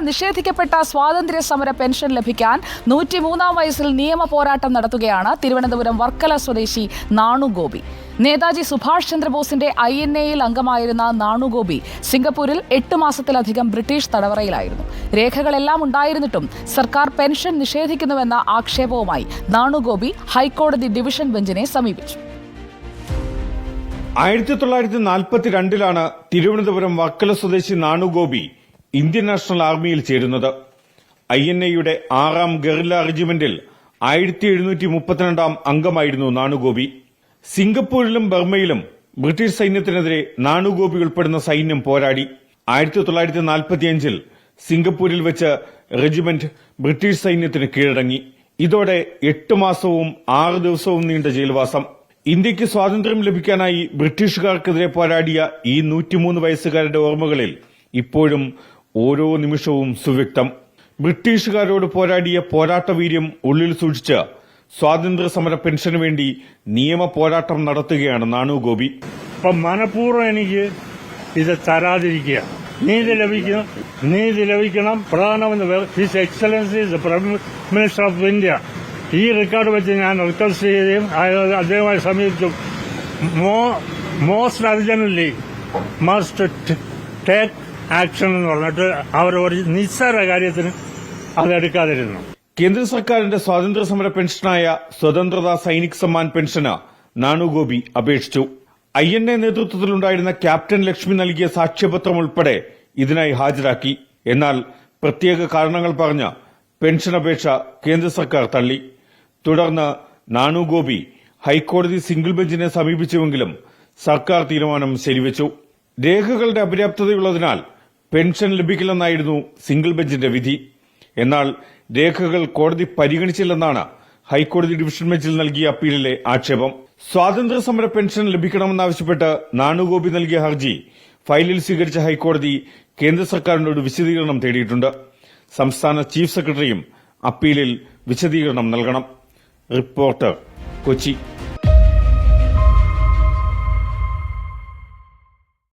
നിഷേധിക്കപ്പെട്ട സ്വാതന്ത്ര്യ സമര പെൻഷൻ ലഭിക്കാൻ 103-ാം വയസ്സിൽ നിയമ പോരാട്ടം നടത്തുകയാണ് തിരുവനന്തപുരം വർക്കല സ്വദേശി നാണുഗോപി. നേതാജി സുഭാഷ് ചന്ദ്രബോസിന്റെ INA-യിൽ അംഗമായിരുന്ന നാണുഗോപി സിംഗപ്പൂരിൽ 8 മാസത്തിലധികം ബ്രിട്ടീഷ് തടവറയിലായിരുന്നു. രേഖകളെല്ലാം ഉണ്ടായിരുന്നിട്ടും സർക്കാർ പെൻഷൻ നിഷേധിക്കുന്നുവെന്ന ആക്ഷേപവുമായി നാണുഗോപി ഹൈക്കോടതി ഡിവിഷൻ ബെഞ്ചിനെ സമീപിച്ചു. 1942-ലാണ് തിരുവനന്തപുരം വർക്കല സ്വദേശി നാണുഗോപി ഇന്ത്യൻ നാഷണൽ ആർമിയിൽ ചേരുന്നത്. INA-യുടെ 6-ാം ഗറില്ല റെജിമെന്റിൽ 1732-ാം അംഗമായിരുന്നു നാണുഗോപി. സിംഗപ്പൂരിലും ബർമയിലും ബ്രിട്ടീഷ് സൈന്യത്തിനെതിരെ നാണുഗോപി ഉൾപ്പെടുന്ന സൈന്യം പോരാടി. 1945-ൽ സിംഗപ്പൂരിൽ വെച്ച് റെജിമെന്റ് ബ്രിട്ടീഷ് സൈന്യത്തിന് കീഴടങ്ങി. ഇതോടെ 8 മാസവും 6 ദിവസവും നീണ്ട ജയിൽവാസം. ഇന്ത്യക്ക് സ്വാതന്ത്ര്യം ലഭിക്കാനായി ബ്രിട്ടീഷുകാർക്കെതിരെ പോരാടിയ ഈ 103 വയസ്സുകാരുടെ ഓർമ്മകളിൽ ഇപ്പോഴും ഓരോ നിമിഷവും സുവ്യക്തം. ബ്രിട്ടീഷുകാരോട് പോരാടിയ പോരാട്ടവീര്യം ഉള്ളിൽ സൂക്ഷിച്ച് സ്വാതന്ത്ര്യ സമര പെൻഷന് വേണ്ടി നിയമ പോരാട്ടം നടത്തുകയാണ് നാണുഗോപി. അപ്പം മനഃപൂർവ്വം എനിക്ക് ഇത് തരാതിരിക്കുക, നീതി ലഭിക്കണം. പ്രധാനമന്ത്രി his excellency prime minister of India ഈ റെക്കോർഡ് വെച്ച് ഞാൻ റിക്വസ്റ്റ് ചെയ്യുകയും അദ്ദേഹമായി സമീപിച്ചു. Most urgently must take action എന്ന് പറഞ്ഞിട്ട് അവർ ഒരു നിസ്സാര കാര്യത്തിന് അതെടുക്കാതിരുന്നു. കേന്ദ്ര സർക്കാരിന്റെ സ്വാതന്ത്ര്യ സമര പെൻഷനായ സ്വതന്ത്രതാ സൈനിക് സമ്മാൻ പെൻഷന് നാണുഗോപി അപേക്ഷിച്ചു. INA നേതൃത്വത്തിലുണ്ടായിരുന്ന ക്യാപ്റ്റൻ ലക്ഷ്മി നൽകിയ സാക്ഷ്യപത്രം ഉൾപ്പെടെ ഇതിനായി ഹാജരാക്കി. എന്നാൽ പ്രത്യേക കാരണങ്ങൾ പറഞ്ഞ് പെൻഷൻ അപേക്ഷ കേന്ദ്ര സർക്കാർ തള്ളി. തുടർന്ന് നാണുഗോപി ഹൈക്കോടതി സിംഗിൾ ബെഞ്ചിനെ സമീപിച്ചുവെങ്കിലും സർക്കാർ തീരുമാനം ശരിവച്ചു. രേഖകളുടെ അപര്യാപ്തതയുള്ളതിനാൽ പെൻഷൻ ലഭിക്കില്ലെന്നായിരുന്നു സിംഗിൾ ബെഞ്ചിന്റെ വിധി. എന്നാൽ രേഖകൾ കോടതി പരിഗണിച്ചില്ലെന്നാണ് ഹൈക്കോടതി ഡിവിഷൻ ബെഞ്ചിൽ നൽകിയ അപ്പീലിലെ ആക്ഷേപം. സ്വാതന്ത്ര്യ സമര പെൻഷൻ ലഭിക്കണമെന്നാവശ്യപ്പെട്ട് നാണുഗോപി നൽകിയ ഹർജി ഫയലിൽ സ്വീകരിച്ച ഹൈക്കോടതി കേന്ദ്ര സർക്കാരിനോട് വിശദീകരണം തേടിയിട്ടുണ്ട്. സംസ്ഥാന ചീഫ് സെക്രട്ടറിയും അപ്പീലിൽ വിശദീകരണം നൽകണം. റിപ്പോർട്ടർ, കൊച്ചി.